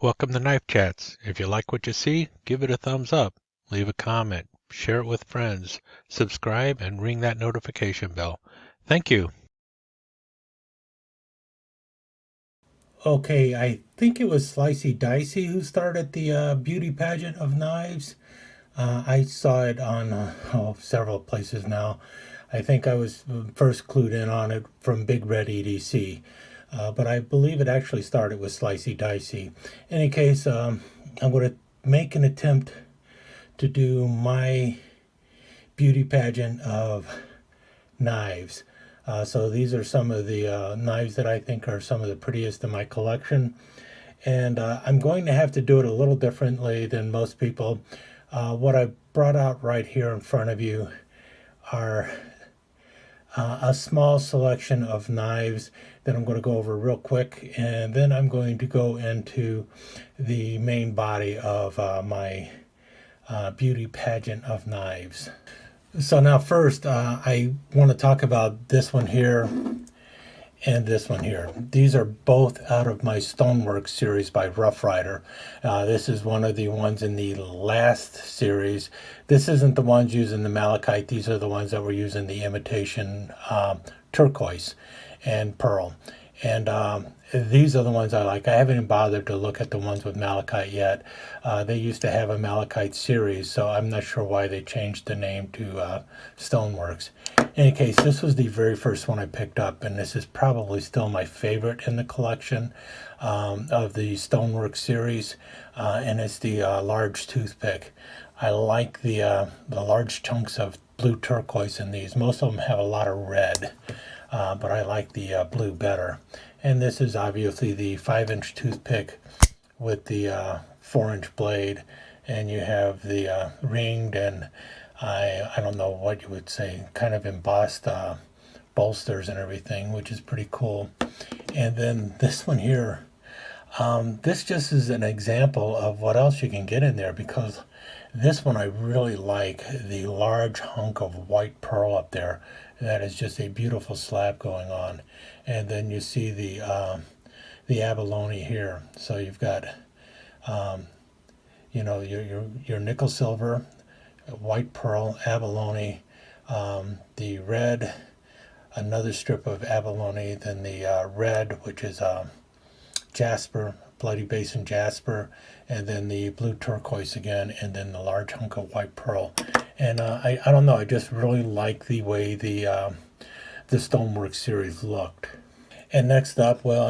Welcome to Knife Chats. If you like what you see, give it a thumbs up, leave a comment, share it with friends, subscribe, and ring that notification bell. Thank you. Okay, I think it was Slicey Dicey who started the beauty pageant of knives. I saw it on several places now. I think I was first clued in on it from Big Red EDC, but I believe it actually started with Slicey Dicey. In any case, I'm going to make an attempt to do my beauty pageant of knives. So these are some of the knives that I think are some of the prettiest in my collection. And I'm going to have to do it a little differently than most people. What I brought out right here in front of you are a small selection of knives that I'm going to go over real quick, and then I'm going to go into the main body of my beauty pageant of knives. So now first, I want to talk about this one here and this one here. These are both out of my Stonework series by Rough Rider. This is one of the ones in the last series. This isn't the ones using the malachite. These are the ones that were using the imitation turquoise and pearl. And these are the ones I like. I haven't even bothered to look at the ones with malachite yet. They used to have a malachite series, so I'm not sure why they changed the name to Stoneworks. In any case, this was the very first one I picked up, and this is probably still my favorite in the collection of the Stonework series, and it's the large toothpick. I like the large chunks of blue turquoise in these. Most of them have a lot of red, but I like the blue better. And this is obviously the 5-inch toothpick with the 4-inch blade, and you have the ringed and I don't know what you would say, kind of embossed bolsters and everything, which is pretty cool. And then this one here, this just is an example of what else you can get in there, because this one I really like the large hunk of white pearl up there. That is just a beautiful slab going on. And then you see the abalone here. So you've got your nickel silver, white pearl, abalone, the red, another strip of abalone, then the red, which is jasper, bloody basin jasper, and then the blue turquoise again, and then the large hunk of white pearl. And I don't know, I just really like the way the Stonework series looked. And next up, well,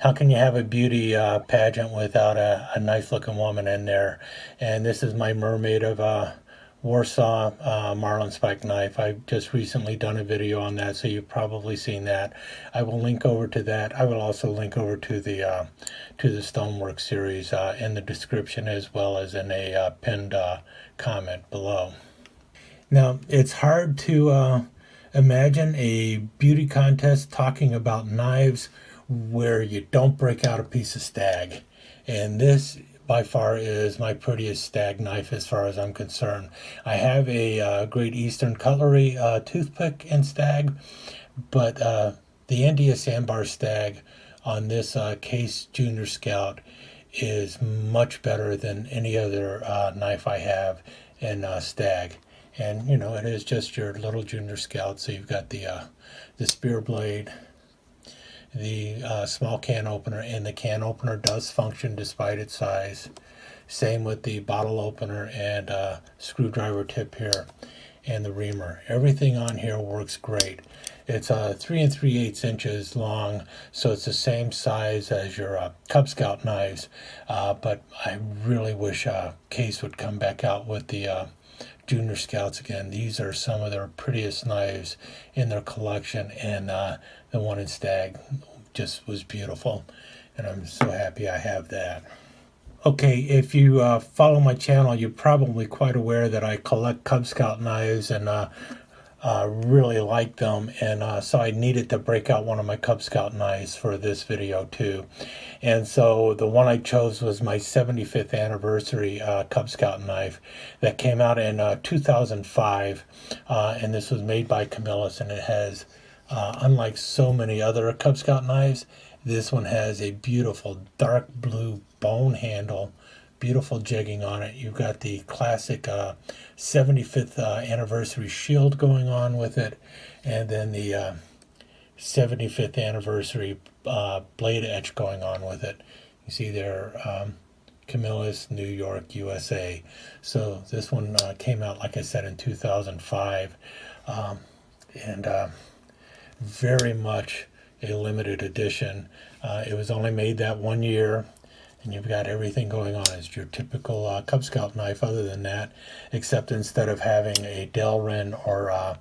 how can you have a beauty pageant without a nice looking woman in there? And this is my Mermaid of Warsaw marlin spike knife. I've just recently done a video on that, so you've probably seen that. I will link over to that. I will also link over to the Stonework series in the description, as well as in a pinned comment below. Now, it's hard to imagine a beauty contest talking about knives where you don't break out a piece of stag. And this by far is my prettiest stag knife as far as I'm concerned. I have a Great Eastern Cutlery toothpick in stag, but the India Sandbar stag on this Case Junior Scout is much better than any other knife I have in stag. And it is just your little Junior Scout. So you've got the spear blade, the small can opener, and the can opener does function despite its size. Same with the bottle opener and screwdriver tip here, and the reamer. Everything on here works great. It's 3 3/8 inches long, so it's the same size as your Cub Scout knives. But I really wish Case would come back out with the Junior Scouts again. These are some of their prettiest knives in their collection, and the one in stag just was beautiful, and I'm so happy I have that. Okay, if you follow my channel, you're probably quite aware that I collect Cub Scout knives and really like them, and so I needed to break out one of my Cub Scout knives for this video too. And so the one I chose was my 75th anniversary Cub Scout knife that came out in 2005, and this was made by Camillus, and it has unlike so many other Cub Scout knives, This one has a beautiful dark blue bone handle, beautiful jigging on it. You've got the classic 75th anniversary shield going on with it, and then the 75th anniversary blade etch going on with it. You see there, Camillus, New York, USA. So this one came out, like I said, in 2005, and very much a limited edition. It was only made that 1 year, and you've got everything going on. It's your typical Cub Scout knife other than that, except instead of having a Delrin or a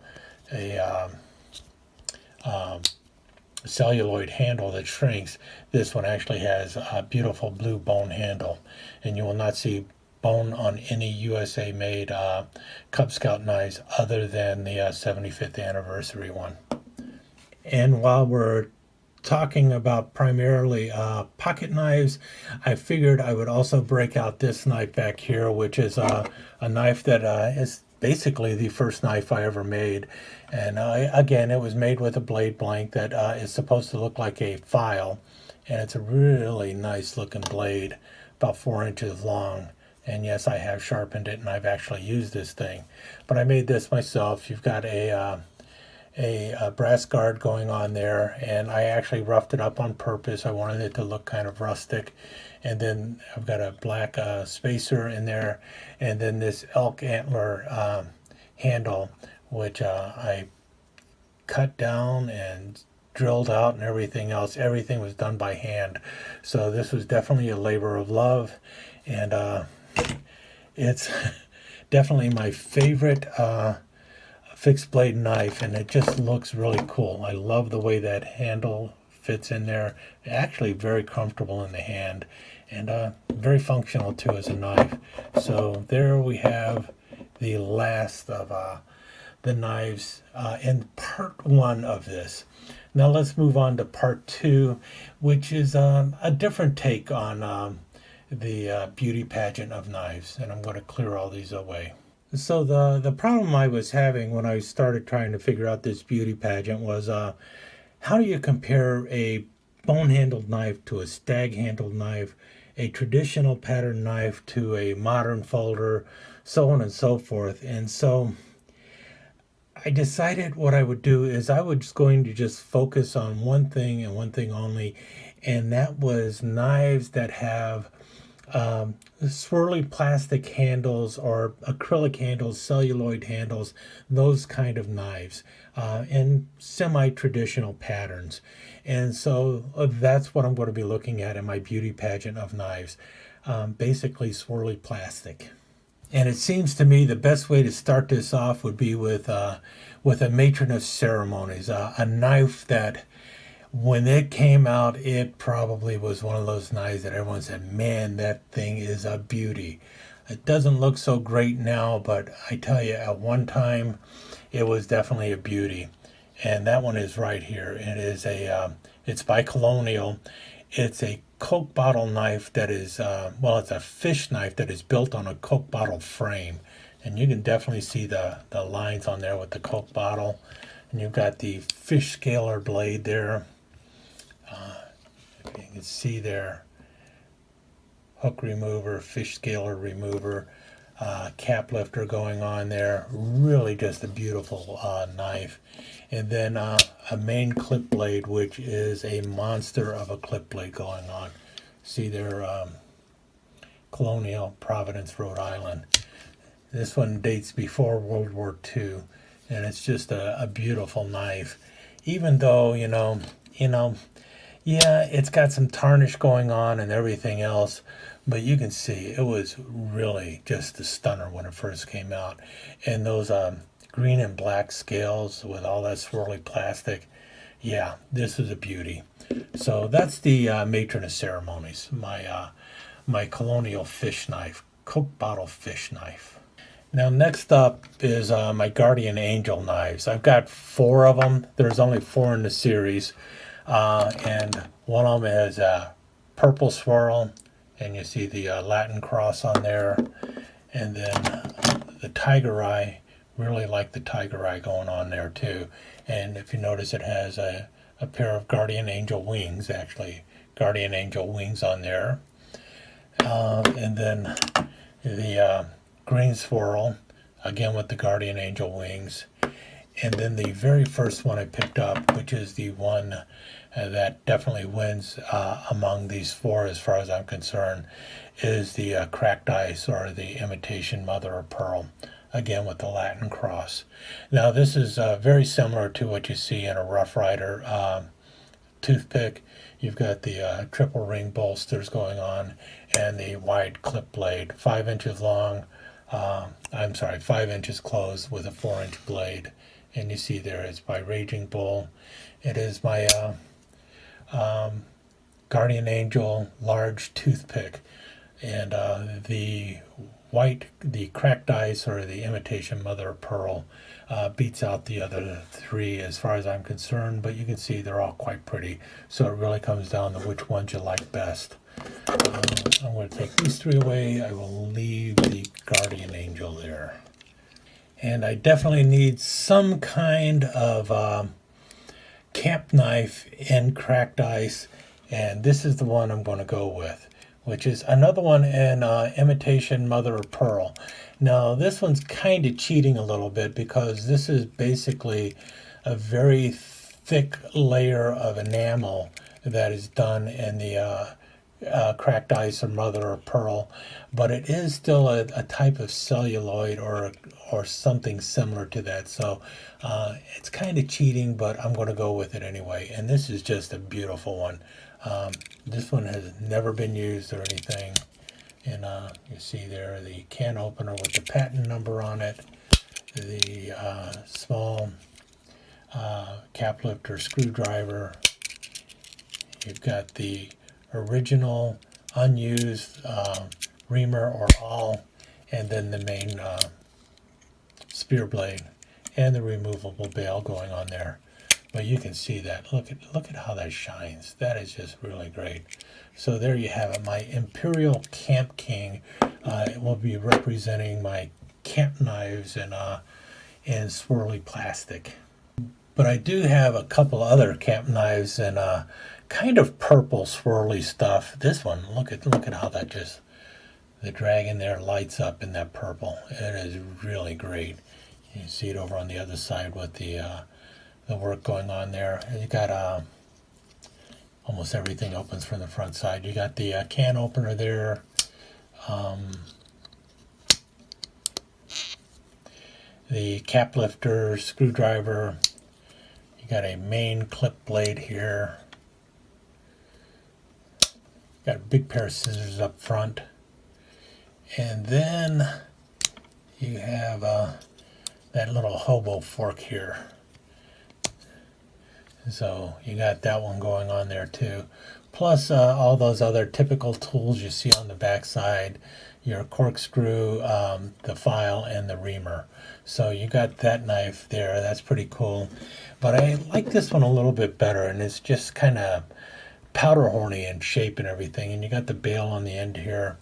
celluloid handle that shrinks, this one actually has a beautiful blue bone handle, and you will not see bone on any USA made Cub Scout knives other than the 75th anniversary one. And while we're talking about primarily pocket knives, I figured I would also break out this knife back here, which is a knife that is basically the first knife I ever made. And again, it was made with a blade blank that is supposed to look like a file, and it's a really nice looking blade, about 4 inches long. And yes, I have sharpened it, and I've actually used this thing, but I made this myself. You've got a brass guard going on there, and I actually roughed it up on purpose. I wanted it to look kind of rustic. And then I've got a black spacer in there, and then this elk antler handle, which I cut down and drilled out and everything else. Everything was done by hand. So this was definitely a labor of love, and it's definitely my favorite fixed blade knife, and it just looks really cool. I love the way that handle fits in there. Actually very comfortable in the hand, and very functional too as a knife. So there we have the last of the knives in part one of this. Now let's move on to part two, which is a different take on the beauty pageant of knives, and I'm going to clear all these away. So the problem I was having when I started trying to figure out this beauty pageant was how do you compare a bone-handled knife to a stag-handled knife, a traditional pattern knife to a modern folder, so on and so forth. And so I decided what I would do is I was going to just focus on one thing and one thing only, and that was knives that have swirly plastic handles or acrylic handles, celluloid handles, those kind of knives in semi-traditional patterns. And so that's what I'm going to be looking at in my beauty pageant of knives, basically swirly plastic. And it seems to me the best way to start this off would be with a matron of ceremonies, a knife that when it came out, it probably was one of those knives that everyone said, man, that thing is a beauty. It doesn't look so great now, but I tell you, at one time, it was definitely a beauty. And that one is right here. It is it's by Colonial. It's a Coke bottle knife that is, it's a fish knife that is built on a Coke bottle frame. And you can definitely see the lines on there with the Coke bottle. And you've got the fish scaler blade there. You can see there, hook remover, fish scaler remover, cap lifter going on there. Really just a beautiful knife. And then a main clip blade, which is a monster of a clip blade going on. See there, Colonial, Providence, Rhode Island. This one dates before World War II, and it's just a beautiful knife. Even though, yeah, it's got some tarnish going on and everything else, but you can see it was really just a stunner when it first came out. And those green and black scales with all that swirly plastic, yeah, this is a beauty. So that's the matron of ceremonies, my Colonial fish knife, Coke bottle fish knife. Now next up is my Guardian Angel knives. I've got 4 of them. There's only 4 in the series. And one of them has a purple swirl, and you see the Latin cross on there. And then the tiger eye, really like the tiger eye going on there too. And if you notice, it has a a pair of guardian angel wings, actually guardian angel wings on there. And then the green swirl, again with the guardian angel wings. And then the very first one I picked up, which is the one that definitely wins among these four as far as I'm concerned, is the cracked ice, or the imitation mother of pearl, again with the Latin cross. Now this is very similar to what you see in a Rough Rider toothpick. You've got the triple ring bolsters going on, and the wide clip blade, 5 inches long. 5 inches closed with a 4-inch blade. And you see there it's by Raging Bull. It is my Guardian Angel large toothpick. And the cracked ice, or the imitation mother of pearl, beats out the other three as far as I'm concerned, but you can see they're all quite pretty. So it really comes down to which ones you like best. I'm going to take these three away. I will leave the Guardian Angel there. And I definitely need some kind of camp knife in cracked ice, and this is the one I'm going to go with, which is another one in imitation mother of pearl. Now this one's kind of cheating a little bit, because this is basically a very thick layer of enamel that is done in the cracked ice or mother of pearl, but it is still a type of celluloid, or something similar to that. So it's kind of cheating, but I'm going to go with it anyway. And this is just a beautiful one. This one has never been used or anything. And you see there the can opener with the patent number on it, the small cap lifter screwdriver. You've got the original unused reamer or awl, and then the main spear blade and the removable bail going on there. But you can see that. Look at how that shines. That is just really great. So there you have it, my Imperial Camp King. It will be representing my camp knives in swirly plastic. But I do have a couple other camp knives in kind of purple swirly stuff. This one, look at how that just, the dragon there lights up in that purple. It is really great. You see it over on the other side with the work going on there. You got almost everything opens from the front side. You got the can opener there. The cap lifter, screwdriver. You got a main clip blade here. Got a big pair of scissors up front. And then you have that little hobo fork here. So you got that one going on there too. Plus all those other typical tools you see on the back side, your corkscrew, the file, and the reamer. So you got that knife there. That's pretty cool. But I like this one a little bit better, and it's just kind of powder horny in shape and everything. And you got the bail on the end here.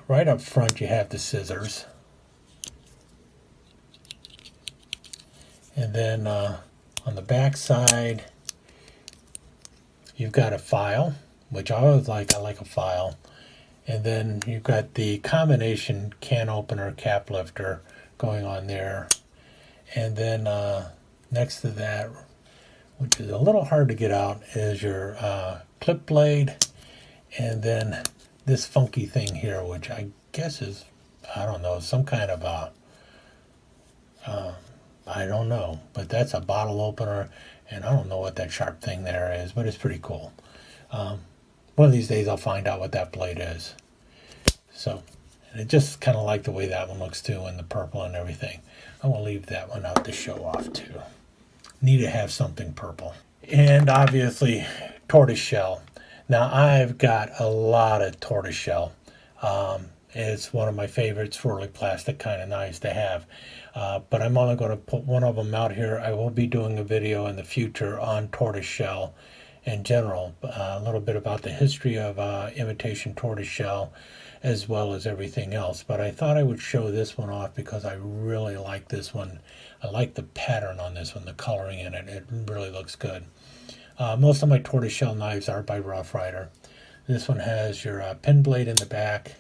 Right up front you have the scissors. And then on the back side you've got a file, which I always like. I like a file. And then you've got the combination can opener, cap lifter going on there. And then next to that, which is a little hard to get out, is your clip blade. And then this funky thing here, which I guess is, I don't know, some kind of I don't know, but that's a bottle opener, and I don't know what that sharp thing there is, but it's pretty cool. One of these days I'll find out what that blade is. So, and I just kind of like the way that one looks too, and the purple and everything. I will leave that one out to show off too. Need to have something purple. And obviously tortoiseshell. Now I've got a lot of tortoiseshell. It's one of my favorites, swirly plastic kind of knives to have. But I'm only going to put one of them out here. I will be doing a video in the future on tortoiseshell in general, a little bit about the history of imitation tortoiseshell, as well as everything else. But I thought I would show this one off because I really like this one. I like the pattern on this one, the coloring in it. It really looks good. Most of my tortoiseshell knives are by Rough Rider. This one has your pin blade in the back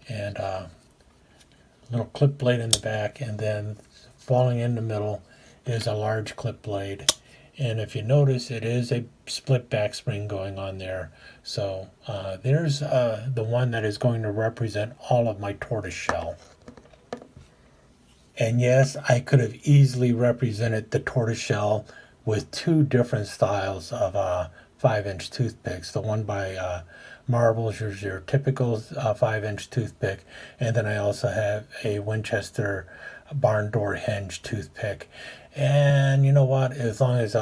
and little clip blade in the back, and then falling in the middle is a large clip blade. And if you notice, it is a split back spring going on there. So there's the one that is going to represent all of my tortoiseshell. And yes, I could have easily represented the tortoiseshell with two different styles of 5-inch toothpicks. The one by Marbles is your typical 5-inch toothpick, and then I also have a Winchester barn door hinge toothpick. And you know what? As long as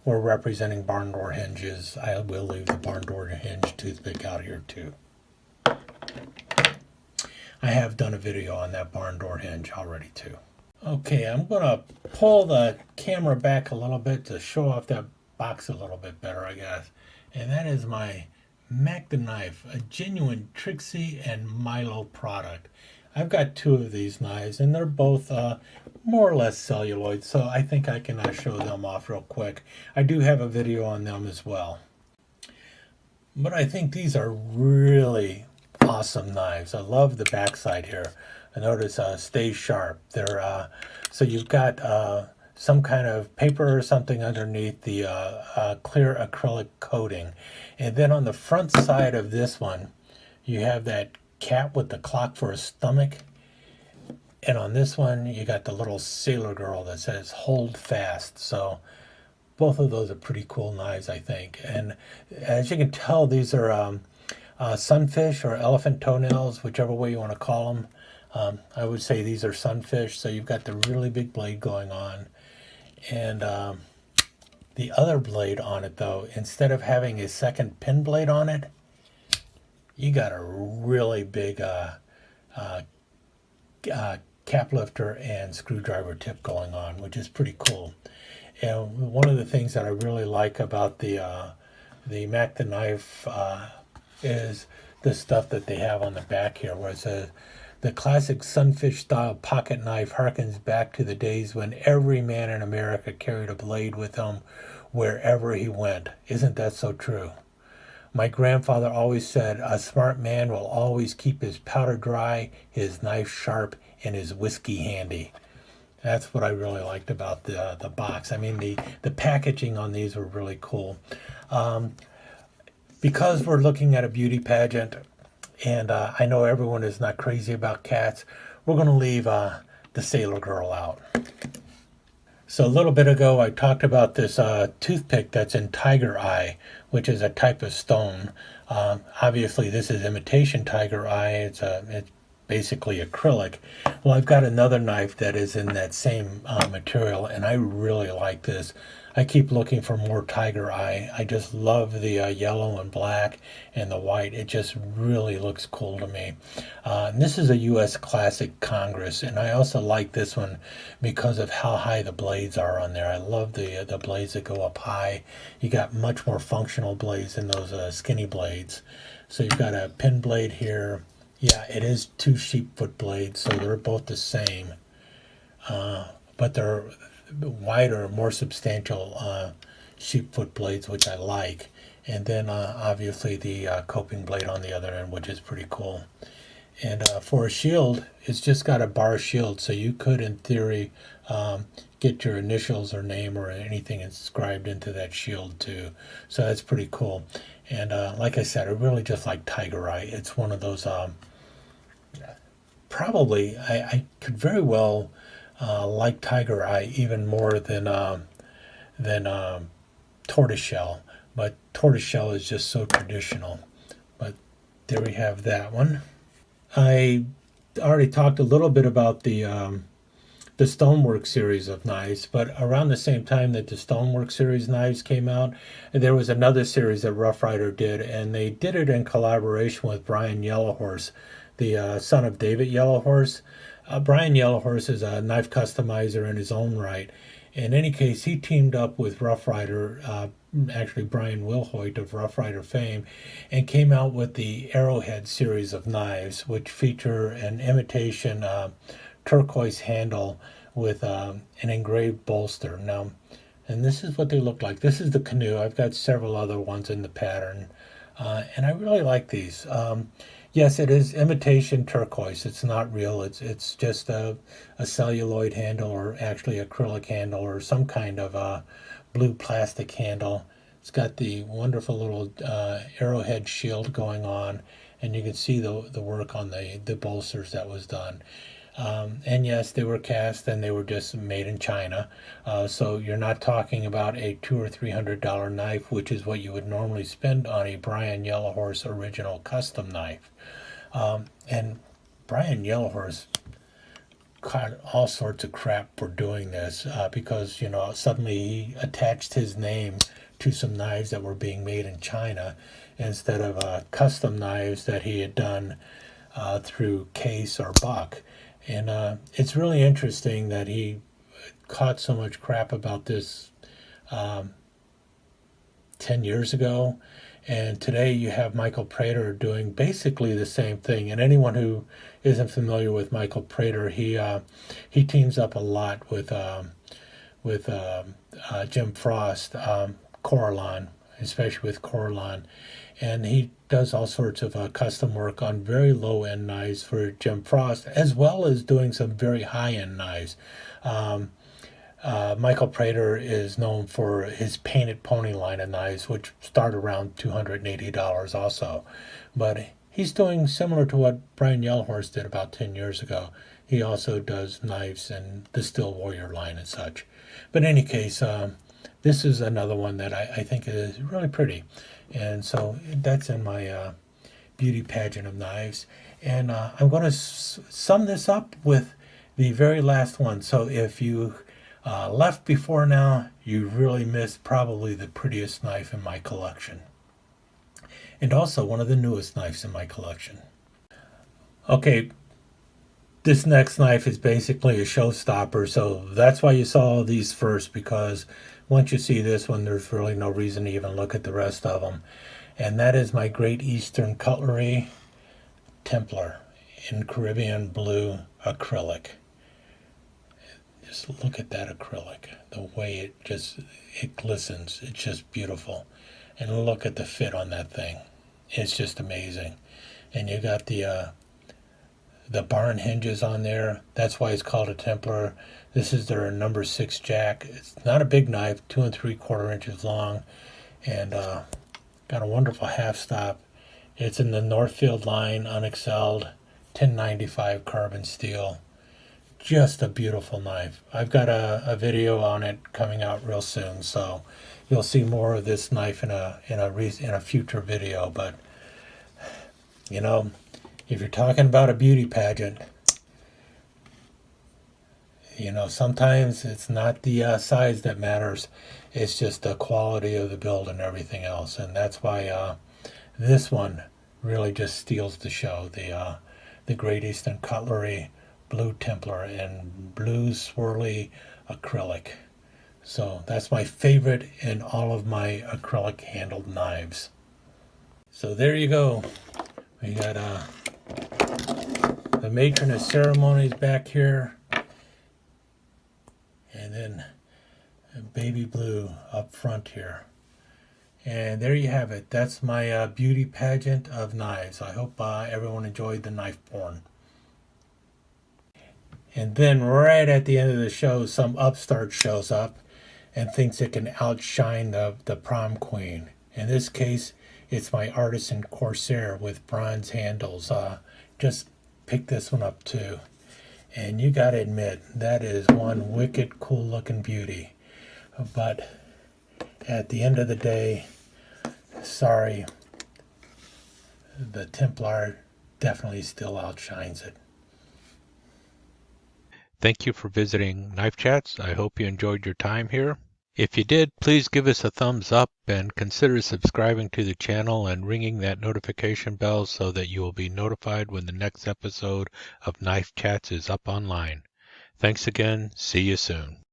we're representing barn door hinges, I will leave the barn door hinge toothpick out here too. I have done a video on that barn door hinge already too. Okay, I'm going to pull the camera back a little bit to show off that box a little bit better, I guess. And that is my Mac the Knife, a genuine Trixie and Milo product. I've got two of these knives, and they're both more or less celluloid, so I think I can show them off real quick. I do have a video on them as well. But I think these are really awesome knives. I love the backside here. I notice stays sharp. They're so you've got some kind of paper or something underneath the clear acrylic coating, and then on the front side of this one, you have that cat with the clock for a stomach, and on this one you got the little sailor girl that says "Hold fast." So both of those are pretty cool knives, I think. And as you can tell, these are sunfish or elephant toenails, whichever way you want to call them. I would say these are sunfish, so you've got the really big blade going on. And the other blade on it, though, instead of having a second pin blade on it, you got a really big cap lifter and screwdriver tip going on, which is pretty cool. And one of the things that I really like about the Mac the Knife is the stuff that they have on the back here, where it says, "The classic sunfish-style pocket knife harkens back to the days when every man in America carried a blade with him wherever he went. Isn't that so true? My grandfather always said, a smart man will always keep his powder dry, his knife sharp, and his whiskey handy." That's what I really liked about the box. I mean, the packaging on these were really cool. Because we're looking at a beauty pageant, and I know everyone is not crazy about cats, we're going to leave the Sailor Girl out. So a little bit ago, I talked about this toothpick that's in tiger eye, which is a type of stone. Obviously, this is imitation tiger eye. It's basically acrylic. Well, I've got another knife that is in that same material, and I really like this. I keep looking for more tiger eye. I just love the yellow and black and the white. It just really looks cool to me. And this is a U.S. Classic Congress, and I also like this one because of how high the blades are on there. I love the blades that go up high. You got much more functional blades than those skinny blades. So you've got a pin blade here. Yeah, it is two sheepfoot blades, so they're both the same, but they're wider, more substantial sheepfoot blades, which I like. And then obviously the coping blade on the other end, which is pretty cool. And for a shield, it's just got a bar shield, so you could, in theory, get your initials or name or anything inscribed into that shield too. So that's pretty cool. And like I said, I really just like tiger eye. It's one of those probably I could very well like tiger eye even more than tortoiseshell, but tortoiseshell is just so traditional. But there we have that one. I already talked a little bit about the Stonework series of knives, but around the same time that the Stonework series knives came out, there was another series that Rough Rider did, and they did it in collaboration with Brian Yellowhorse, the son of David Yellowhorse. Brian Yellowhorse is a knife customizer in his own right. In any case, he teamed up with Rough Rider, actually Brian Wilhoit of Rough Rider fame, and came out with the Arrowhead series of knives, which feature an imitation turquoise handle with an engraved bolster. Now, And this is what they look like. This is the canoe. I've got several other ones in the pattern, and I really like these. Yes, it is imitation turquoise. It's not real. It's just a celluloid handle, or actually acrylic handle, or some kind of blue plastic handle. It's got the wonderful little arrowhead shield going on, and you can see the work on the bolsters that was done. And yes, they were cast and they were just made in China. So you're not talking about a $200 or $300 knife, which is what you would normally spend on a Brian Yellowhorse original custom knife. And Brian Yellowhorse caught all sorts of crap for doing this because, suddenly he attached his name to some knives that were being made in China instead of custom knives that he had done through Case or Buck. And it's really interesting that he caught so much crap about this 10 years ago. And today you have Michael Prater doing basically the same thing. And anyone who isn't familiar with Michael Prater, he teams up a lot with Jim Frost, Coraline, especially with Coraline. And he does all sorts of custom work on very low-end knives for Jim Frost, as well as doing some very high-end knives. Michael Prater is known for his painted pony line of knives, which start around $280 also. But he's doing similar to what Brian Yellowhorse did about 10 years ago. He also does knives in the Steel Warrior line and such. But in any case, this is another one that I think is really pretty. And so that's in my beauty pageant of knives. And I'm going to sum this up with the very last one. So if you left before now, you really missed probably the prettiest knife in my collection. And also one of the newest knives in my collection. Okay, this next knife is basically a showstopper, so that's why you saw these first, because once you see this one, there's really no reason to even look at the rest of them. And that is my Great Eastern Cutlery Templar in Caribbean blue acrylic. Just look at that acrylic, the way it glistens. It's just beautiful. And look at the fit on that thing. It's just amazing. And you got the barn hinges on there. That's why it's called a Templar. This is their number 6 jack. It's not a big knife, 2 3/4 inches long, and got a wonderful half stop. It's in the Northfield line, unexcelled, 1095 carbon steel. Just a beautiful knife. I've got a video on it coming out real soon, so you'll see more of this knife in a future video. But if you're talking about a beauty pageant, sometimes it's not the size that matters. It's just the quality of the build and everything else. And that's why this one really just steals the show. The Great Eastern Cutlery Blue Templar and blue swirly acrylic. So that's my favorite in all of my acrylic handled knives. So there you go. We got the matron of ceremonies back here, and then baby blue up front here. And there you have it. That's my beauty pageant of knives. I hope everyone enjoyed the knife porn. And then right at the end of the show, some upstart shows up and thinks it can outshine the prom queen. In this case, it's my Artisan Corsair with bronze handles. Just pick this one up too. And you gotta admit, that is one wicked cool looking beauty. But at the end of the day, sorry, the Templar definitely still outshines it. Thank you for visiting Knife Chats. I hope you enjoyed your time here. If you did, please give us a thumbs up and consider subscribing to the channel and ringing that notification bell so that you will be notified when the next episode of Knife Chats is up online. Thanks again. See you soon.